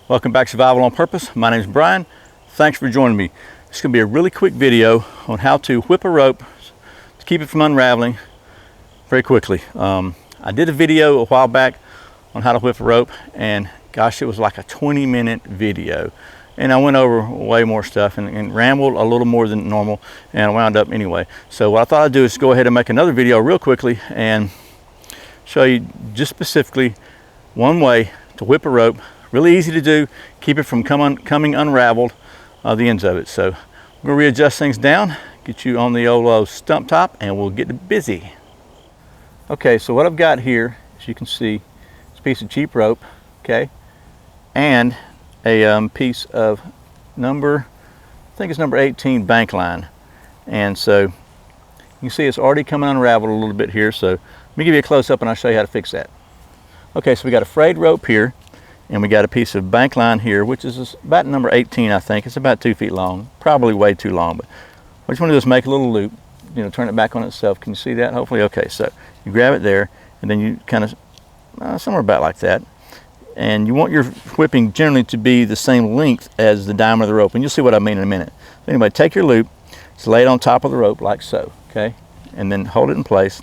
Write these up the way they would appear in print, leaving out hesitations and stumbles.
Welcome back to Survival on Purpose. My name is Brian. Thanks for joining me. It's going to be a really quick video on how to whip a rope to keep it from unraveling very quickly. I did a video a while back on how to whip a rope, and gosh, it was like a 20-minute video. And I went over way more stuff and rambled a little more than normal, and I wound up anyway. So what I thought I'd do is go ahead and make another video real quickly and show you just specifically one way to whip a rope. Really easy to do, keep it from coming unraveled, the ends of it. So I'm gonna readjust things down, get you on the old stump top, and we'll get busy. Okay, so what I've got here, as you can see, is a piece of cheap rope, okay, and a piece of I think it's number 18 bank line. And so you can see it's already coming unraveled a little bit here. So let me give you a close up and I'll show you how to fix that. Okay, so we got a frayed rope here, and we got a piece of bank line here, which is about number 18, I think. It's about 2 feet long, probably way too long, but what you want to do is make a little loop, you know, turn it back on itself. Can you see that? Hopefully. Okay, so you grab it there, and then you kind of, somewhere about like that. And you want your whipping generally to be the same length as the diameter of the rope, and you'll see what I mean in a minute. So anyway, take your loop, just lay it on top of the rope like so, okay? And then hold it in place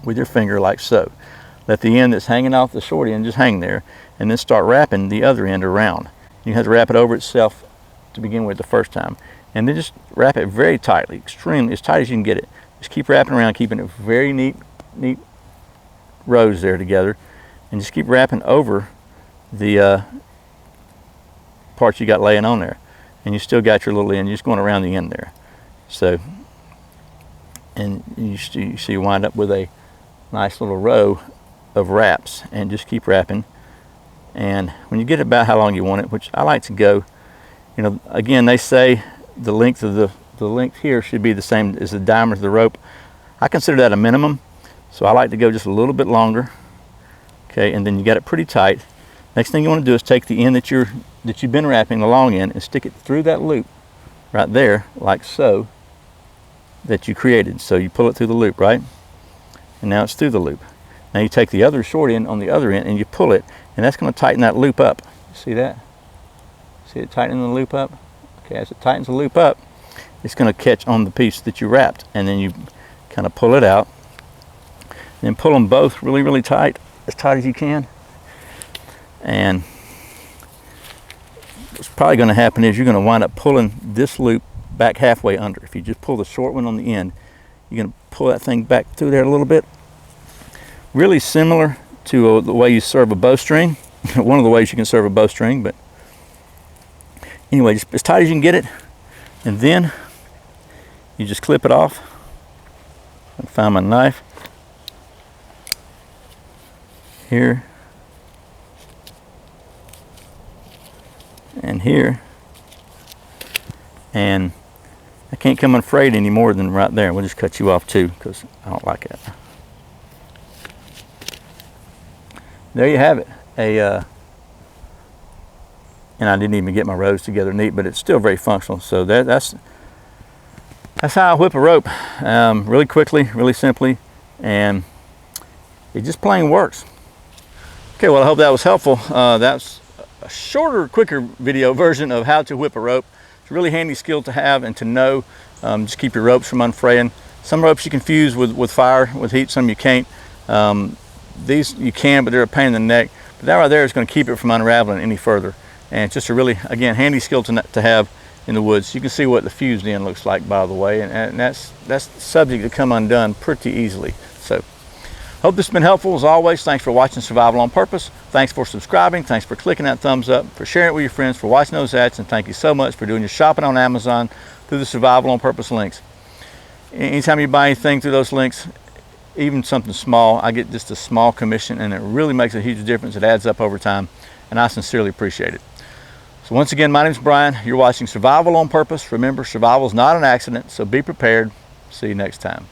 with your finger like so. Let the end that's hanging off the short end just hang there, and then start wrapping the other end around. You have to wrap it over itself to begin with the first time, and then just wrap it very tightly, extremely, as tight as you can get it. Just keep wrapping around, keeping it very neat rows there together, and just keep wrapping over the parts you got laying on there. And you still got your little end, you're just going around the end there. So, and you see you wind up with a nice little row of wraps, and just keep wrapping. And when you get about how long you want it, which I like to go, you know, again, they say the length of the length here should be the same as the diameter of the rope. I consider that a minimum, so I like to go just a little bit longer. Okay, and then you got it pretty tight. Next thing you want to do is take the end that you've been wrapping, the long end, and stick it through that loop right there, like so, that you created. So you pull it through the loop, right? And now it's through the loop. Now you take the other short end on the other end and you pull it, and that's going to tighten that loop up. See that? See it tightening the loop up? Okay, as it tightens the loop up, it's going to catch on the piece that you wrapped, and then you kind of pull it out, and then pull them both really, really tight, as tight as you can. And what's probably going to happen is you're going to wind up pulling this loop back halfway under. If you just pull the short one on the end, you're going to pull that thing back through there a little bit. Really similar to the way you serve a bowstring. One of the ways you can serve a bowstring, but anyway, just as tight as you can get it, and then you just clip it off. I find my knife here and here, and I can't come unfrayed any more than right there. We'll just cut you off too, because I don't like it. There you have it. And I didn't even get my rows together neat, but it's still very functional. So that's how I whip a rope, really quickly, really simply, and it just plain works. Okay, well, I hope that was helpful. That's a shorter, quicker video version of how to whip a rope. It's a really handy skill to have and to know. Just keep your ropes from unfraying. Some ropes you can fuse with fire, with heat, some you can't. These you can, but they're a pain in the neck. But that right there is going to keep it from unraveling any further. And it's just a really, again, handy skill to have in the woods. You can see what the fused end looks like, by the way, and that's subject to come undone pretty easily. So hope this has been helpful. As always, thanks for watching Survival on Purpose. Thanks for subscribing. Thanks for clicking that thumbs up, for sharing it with your friends, for watching those ads, and thank you so much for doing your shopping on Amazon through the Survival on Purpose links. Anytime you buy anything through those links, even something small, I get just a small commission, and it really makes a huge difference. It adds up over time, and I sincerely appreciate it. So once again, my name is Brian. You're watching Survival on Purpose. Remember, survival is not an accident, so be prepared. See you next time.